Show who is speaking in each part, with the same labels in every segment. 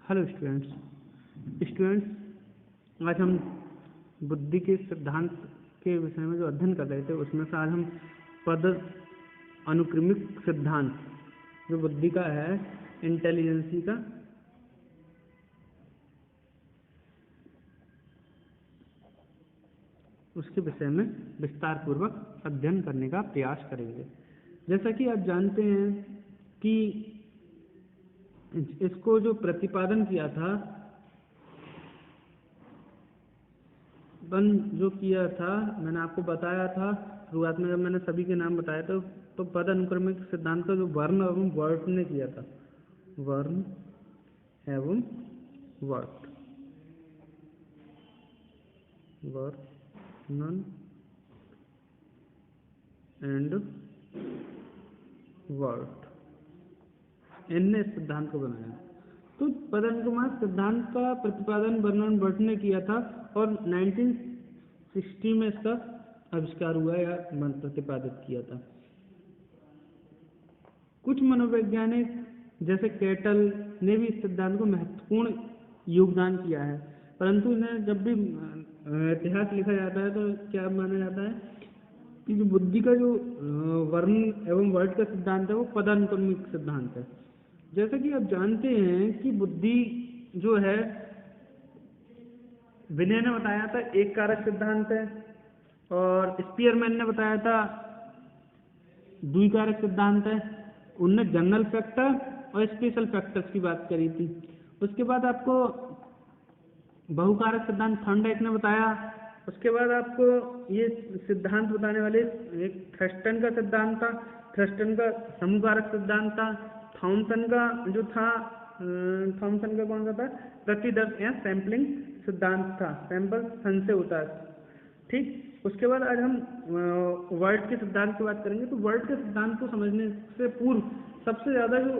Speaker 1: Hello students, आज हम बुद्धि के सिद्धांत के विषय में जो अध्ययन कर रहे थे उसमें से आज हम पद अनुक्रमिक सिद्धांत जो बुद्धि का है, इंटेलिजेंसी का, उसके विषय में विस्तार पूर्वक अध्ययन करने का प्रयास करेंगे। जैसा कि आप जानते हैं कि इसको जो प्रतिपादन किया था, जो किया था, मैंने आपको बताया था शुरुआत में जब मैंने सभी के नाम बताया था, तो पद अनुक्रमिक सिद्धांत का जो वर्ण एवं वर्ट ने किया था, वर्ण एवं वर्ट, वर्णन एंड वर्ट, इनने इस सिद्धांत को बनाया। तो पद अनुक्रमिक सिद्धांत का प्रतिपादन वर्णन वर्ट ने किया था और 1960 में इसका आविष्कार हुआ या प्रतिपादित किया था। कुछ मनोवैज्ञानिक जैसे कैटल ने भी इस सिद्धांत को महत्वपूर्ण योगदान किया है, परंतु इन्हें जब भी इतिहास लिखा जाता है तो क्या माना जाता है कि जो बुद्धि का जो वर्ण एवं वर्ट का सिद्धांत है वो पदानुक्रमिक सिद्धांत है। जैसा कि आप जानते हैं कि बुद्धि जो है, विनय ने बताया था एक कारक सिद्धांत है और स्पीयरमैन ने बताया था द्विकारक सिद्धांत है। उनने जनरल फैक्टर और स्पेशल फैक्टर्स की बात करी थी। उसके बाद आपको बहुकारक सिद्धांत थॉर्नडाइक ने बताया। उसके बाद आपको ये सिद्धांत बताने वाले एक थ्रस्टन का सिद्धांत था, थ्रस्टन का समूहकारक सिद्धांत था। थॉमसन का जो था, थॉमसन का कौन सा था, प्रतिदर्श या सैम्पलिंग सिद्धांत था, सैंपल सन से होता है, ठीक। उसके बाद आज हम वर्ट के सिद्धांत की बात करेंगे। तो वर्ट के सिद्धांत को समझने से पूर्व सबसे ज़्यादा जो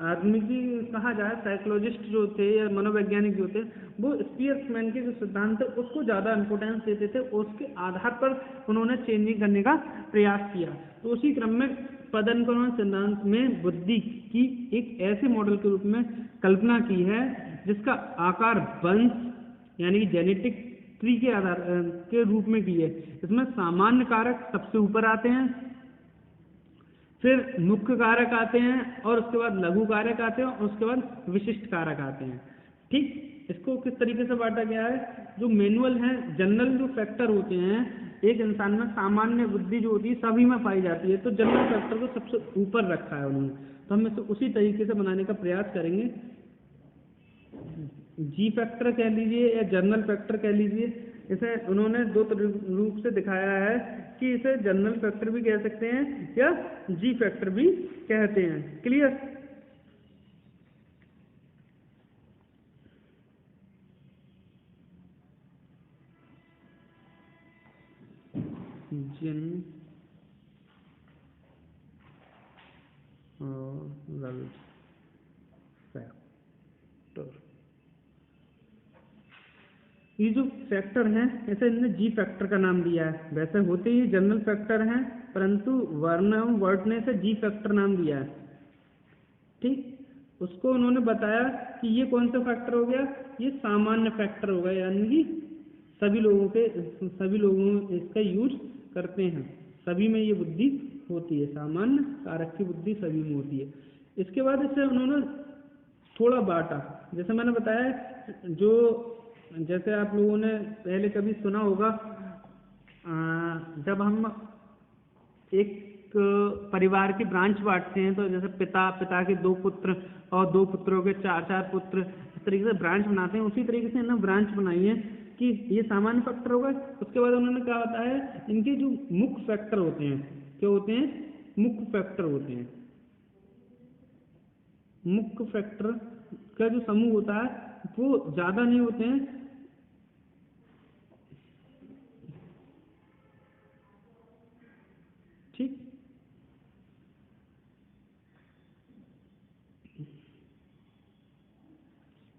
Speaker 1: आदमी की कहा जाए साइकोलॉजिस्ट जो थे या मनोवैज्ञानिक जो थे, वो स्पीयरमैन के जो सिद्धांत थे उसको ज़्यादा इंपॉर्टेंस देते थे। उसके आधार पर उन्होंने चेंजिंग करने का प्रयास किया। तो उसी क्रम में पद अनुक्रमण सिद्धांत में बुद्धि की एक ऐसे मॉडल के रूप में कल्पना की है जिसका आकार वंश यानी कि जेनेटिक ट्री के आधार के रूप में की है। इसमें सामान्य कारक सबसे ऊपर आते हैं, फिर मुख्य कारक आते हैं और उसके बाद लघु कारक आते हैं और उसके बाद विशिष्ट कारक आते हैं, ठीक। इसको किस तरीके से बांटा गया है, जो मैनुअल है, जनरल जो फैक्टर होते हैं एक इंसान में, सामान्य बुद्धि जो होती है सभी में पाई जाती है, तो जनरल फैक्टर को सबसे ऊपर रखा है उन्होंने। तो हम इसे उसी तरीके से बनाने का प्रयास करेंगे। जी फैक्टर कह लीजिए या जनरल फैक्टर कह लीजिए, इसे उन्होंने दो रूप से दिखाया है कि इसे जनरल फैक्टर भी कह सकते हैं या जी फैक्टर भी कहते हैं। क्लियर? जनरल फैक्टर, ये जो फैक्टर हैं इसे इन्होंने जी फैक्टर का नाम दिया है। वैसे होते ही जनरल फैक्टर हैं, परंतु वर्ण एवं वर्ट ने इसे जी फैक्टर नाम दिया है, ठीक। उसको उन्होंने बताया कि ये कौन सा फैक्टर हो गया, ये सामान्य फैक्टर हो गया, यानी कि सभी लोगों इसका यूज करते हैं, सभी में ये बुद्धि होती है, सामान्य कारक की बुद्धि सभी में होती है। इसके बाद इसे उन्होंने थोड़ा बांटा। जैसे मैंने बताया, जो जैसे आप लोगों ने पहले कभी सुना होगा, जब हम एक परिवार की ब्रांच बांटते हैं, तो जैसे पिता के 2 पुत्र और 2 पुत्रों के 4 पुत्र, इस तरीके से ब्रांच बनाते हैं। उसी तरीके से इन्होंने ब्रांच बनाई है कि ये सामान्य फैक्टर होगा। उसके बाद उन्होंने क्या बताया, इनके जो मुख्य फैक्टर होते हैं, क्या होते हैं, मुख्य फैक्टर होते हैं। मुख्य फैक्टर का जो समूह होता है वो ज्यादा नहीं होते हैं, ठीक।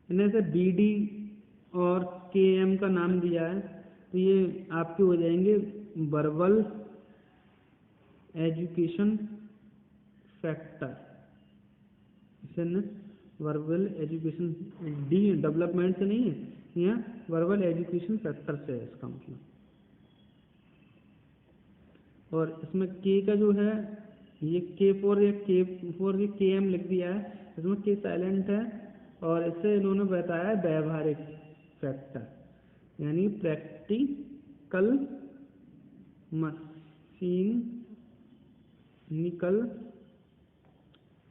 Speaker 1: इन्हें से BD और KM का नाम दिया है। तो ये आपके हो जाएंगे वर्बल एजुकेशन फैक्टर, इसे वर्बल एजुकेशन, डी डेवलपमेंट से नहीं है, यहाँ वर्बल एजुकेशन फैक्टर से है इसका मतलब। और इसमें के का जो है ये के फोर ये के एम लिख दिया है, इसमें के साइलेंट है, और इससे इन्होंने बताया व्यावहारिक फैक्टर, यानी प्रैक्टिकल मशीनिकल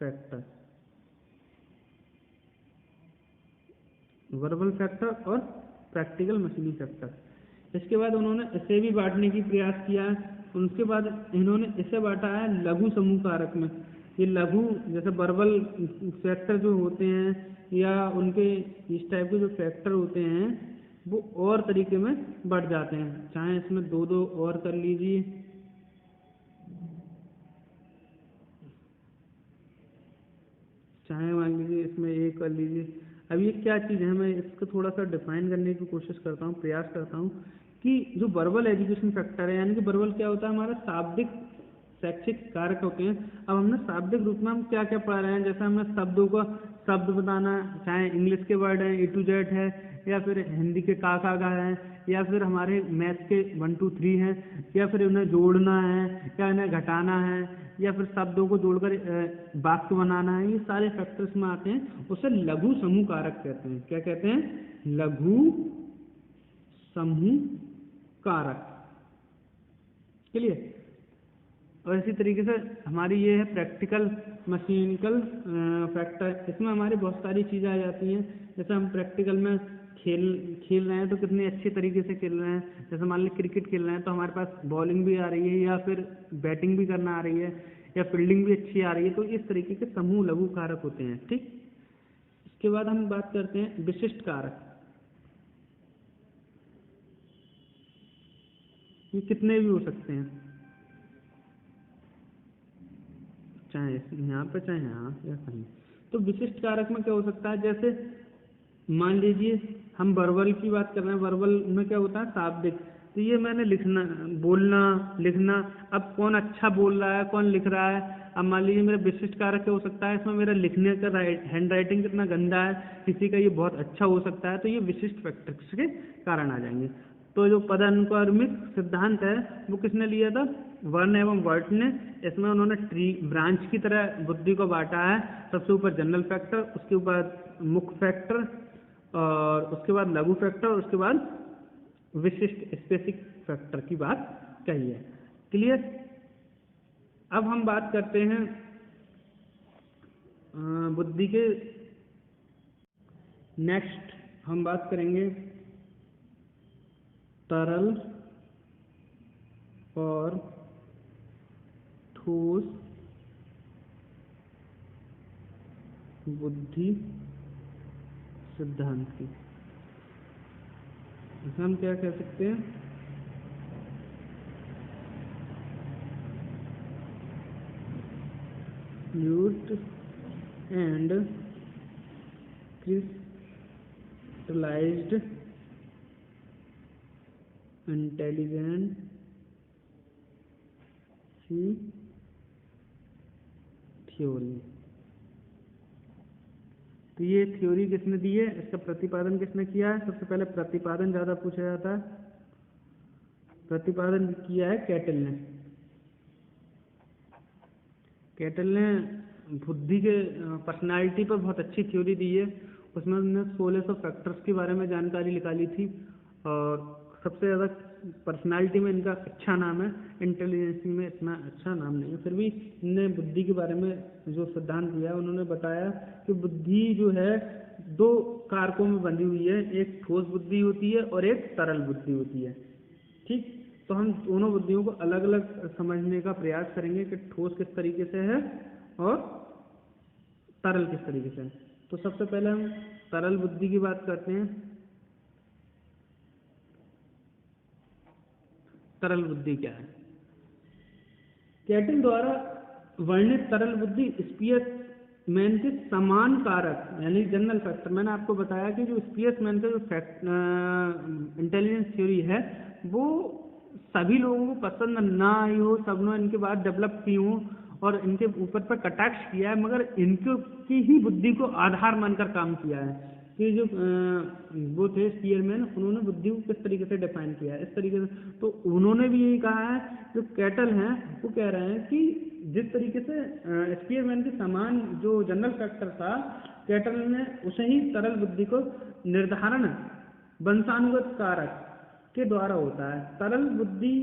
Speaker 1: फैक्टर, वर्बल फैक्टर और प्रैक्टिकल मशीनिंग फैक्टर। इसके बाद उन्होंने इसे भी बांटने की प्रयास किया है। उनके बाद इन्होंने इसे बांटा है लघु समूह कारक में। ये लघु जैसे वर्बल फैक्टर जो होते हैं या उनके इस टाइप के जो फैक्टर होते हैं वो और तरीके में बढ़ जाते हैं, चाहे इसमें दो दो और कर लीजिए, चाहे मान लीजिए इसमें एक कर लीजिए। अब ये क्या चीज़ है, मैं इसको थोड़ा सा डिफाइन करने की कोशिश करता हूँ, प्रयास करता हूँ कि जो वर्बल एजुकेशन फैक्टर है, यानी कि वर्बल क्या होता है, हमारा शाब्दिक शैक्षिक कारक होते हैं। अब हमने शाब्दिक रूप में हम क्या क्या पढ़ रहे हैं, जैसे हमने शब्दों का शब्द बताना, चाहे इंग्लिश के वर्ड हैं A to Z है, या फिर हिंदी के का है, या फिर हमारे मैथ्स के 1 2 3 हैं, या फिर उन्हें जोड़ना है या इन्हें घटाना है, या फिर शब्दों को जोड़कर वाक्य बनाना है, ये सारे फैक्टर्स में आते हैं। उसे लघु समूह कारक कहते हैं। क्या कहते हैं? लघु समूह कारक। क्लियर? और इसी तरीके से हमारी ये है प्रैक्टिकल मशीनिकल फैक्टर। इसमें हमारी बहुत सारी चीज़ें आ जाती हैं, जैसे हम प्रैक्टिकल में खेल रहे हैं तो कितने अच्छे तरीके से खेल रहे हैं। जैसे मान लीजिए क्रिकेट खेल रहे हैं तो हमारे पास बॉलिंग भी आ रही है, या फिर बैटिंग भी करना आ रही है, या फील्डिंग भी अच्छी आ रही है, तो इस तरीके के समूह लघु कारक होते हैं। ठीक, इसके बाद हम बात करते हैं विशिष्ट कारक। ये कितने भी हो सकते हैं, चाहे यहाँ पे चाहे यहाँ या कहीं। तो विशिष्ट कारक में क्या हो सकता है, जैसे मान लीजिए हम वर्बल की बात कर रहे हैं, वर्बल में क्या होता है, शाब्दिक। तो ये मैंने लिखना, बोलना, लिखना, अब कौन अच्छा बोल रहा है, कौन लिख रहा है। अब मान लीजिए मेरा विशिष्ट कारक क्या हो सकता है, इसमें मेरा लिखने का हैंड राइटिंग कितना गंदा है, किसी का ये बहुत अच्छा हो सकता है, तो ये विशिष्ट फैक्टर्स के कारण आ जाएंगे। तो जो पदानुक्रमिक सिद्धांत है वो किसने लिया था, वर्ण एवं वर्ट ने। इसमें उन्होंने ट्री ब्रांच की तरह बुद्धि को बांटा है। सबसे ऊपर जनरल फैक्टर, उसके ऊपर मुख्य फैक्टर, और उसके बाद लघु फैक्टर, और उसके बाद विशिष्ट स्पेसिफिक फैक्टर की बात कही है। क्लियर? अब हम बात करते हैं बुद्धि के। नेक्स्ट हम बात करेंगे तरल और ठोस बुद्धि सिद्धांत की। हम क्या कह सकते हैं, fluid and crystallised intelligency theory. तो ये थ्योरी किसने दी है, इसका प्रतिपादन किसने किया है? सबसे पहले प्रतिपादन ज़्यादा पूछा जाता है। प्रतिपादन किया है कैटल ने। कैटल ने बुद्धि के पर्सनालिटी पर बहुत अच्छी थ्योरी दी है। उसमें उन्होंने 1600 फैक्टर्स के बारे में जानकारी निकाली थी, और सबसे ज़्यादा पर्सनालिटी में इनका अच्छा नाम है, इंटेलिजेंसी में इतना अच्छा नाम नहीं है। फिर भी इनने बुद्धि के बारे में जो सिद्धांत दिया है, उन्होंने बताया कि बुद्धि जो है 2 कारकों में बंधी हुई है, एक ठोस बुद्धि होती है और एक तरल बुद्धि होती है। ठीक, तो हम दोनों बुद्धियों को अलग अलग समझने का प्रयास करेंगे कि ठोस किस तरीके से है और तरल किस तरीके से है। तो सबसे पहले हम तरल बुद्धि की बात करते हैं। तरल बुद्धि क्या है? कैटल द्वारा वर्णित तरल बुद्धि स्पीयरमैन के समान कारक यानी जनरल फैक्टर। मैंने आपको बताया कि जो स्पीयरमैन का जो इंटेलिजेंस थ्योरी है वो सभी लोगों को पसंद ना आई हो, सब ने इनके बाद डेवलप की हो, और इनके ऊपर पर कटाक्ष किया है, मगर इनको की ही बुद्धि को आधार मानकर काम किया है। कि जो वो थे स्पीयरमैन, उन्होंने बुद्धि को किस तरीके से डिफाइन किया है, इस तरीके से। तो उन्होंने भी यही कहा है, जो कैटल हैं वो कह रहे हैं कि जिस तरीके से स्पीयरमैन के समान जो जनरल फैक्टर था, कैटल ने उसे ही सरल बुद्धि को निर्धारण वंशानुगत कारक के द्वारा होता है। सरल बुद्धि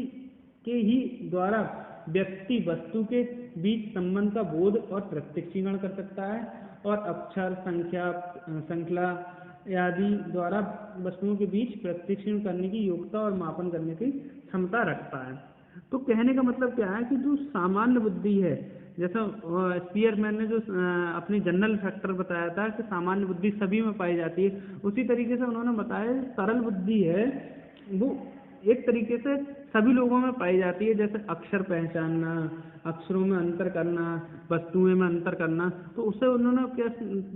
Speaker 1: के ही द्वारा व्यक्ति वस्तु के बीच संबंध का बोध और प्रत्यक्षीकरण कर सकता है, और अक्षर संख्या आदि द्वारा वस्तुओं के बीच प्रत्यक्षीकरण करने की योग्यता और मापन करने की क्षमता रखता है। तो कहने का मतलब क्या है कि जो सामान्य बुद्धि है, जैसा स्पीयरमैन ने जो अपनी जनरल फैक्टर बताया था कि सामान्य बुद्धि सभी में पाई जाती है, उसी तरीके से उन्होंने बताया सरल बुद्धि है वो एक तरीके से सभी लोगों में पाई जाती है। जैसे अक्षर पहचानना, अक्षरों में अंतर करना, वस्तुएं में अंतर करना, तो उससे उन्होंने क्या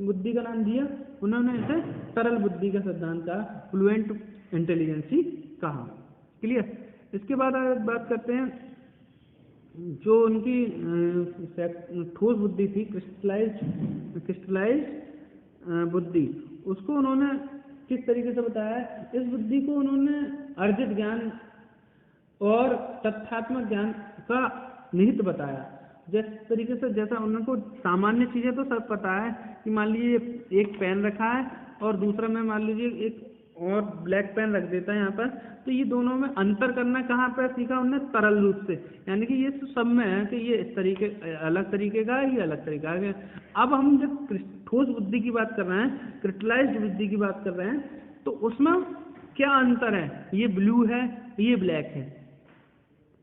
Speaker 1: बुद्धि का नाम दिया, उन्होंने इसे सरल बुद्धि का सिद्धांत कहा, फ्लुएंट इंटेलिजेंसी कहा। क्लियर। इसके बाद बात करते हैं जो उनकी ठोस बुद्धि थी, क्रिस्टलाइज बुद्धि, उसको उन्होंने किस तरीके से बताया। इस बुद्धि को उन्होंने अर्जित ज्ञान और तथ्यात्मक ज्ञान का निहित बताया। जिस तरीके से, जैसा उनको सामान्य चीजें तो सब पता है कि मान लीजिए एक पेन रखा है और दूसरा में मान लीजिए एक और ब्लैक पेन रख देता है यहाँ पर, तो ये दोनों में अंतर करना कहाँ पर सीखा उन्होंने, सरल रूप से। यानी कि ये सब में है कि ये इस तरीके अलग तरीके का है, ये अलग तरीका है। अब हम जब ठोस बुद्धि की बात कर रहे हैं, क्रिस्टलाइज्ड बुद्धि की बात कर रहे हैं, तो उसमें क्या अंतर है, ये ब्लू है ये ब्लैक है,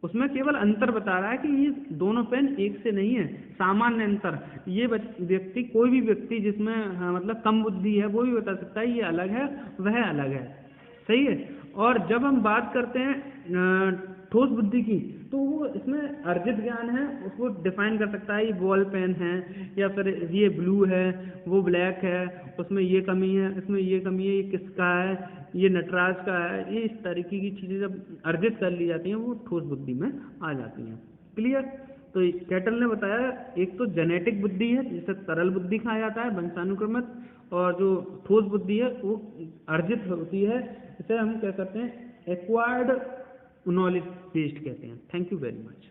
Speaker 1: उसमें केवल अंतर बता रहा है कि ये दोनों पेन एक से नहीं है, सामान्य अंतर। ये व्यक्ति, कोई भी व्यक्ति जिसमें मतलब कम बुद्धि है, वो भी बता सकता है ये अलग है, वह अलग है। सही है। और जब हम बात करते हैं ठोस बुद्धि की, तो वो इसमें अर्जित ज्ञान है, उसको डिफाइन कर सकता है, ये बॉल पेन है या फिर ये ब्लू है वो ब्लैक है, उसमें ये कमी है, इसमें ये कमी है, ये किसका है, ये नटराज का है। ये इस तरीके की चीज़ें जब अर्जित कर ली जाती हैं वो ठोस बुद्धि में आ जाती हैं। क्लियर। तो कैटल ने बताया एक तो जेनेटिक बुद्धि है जिसे सरल बुद्धि कहा जाता है, वंशानुक्रमित, और जो ठोस बुद्धि है वो अर्जित होती है, इसे हम क्या कहते हैं, एक्वायर्ड नॉलेज बेस्ड कहते हैं। Thank you very much.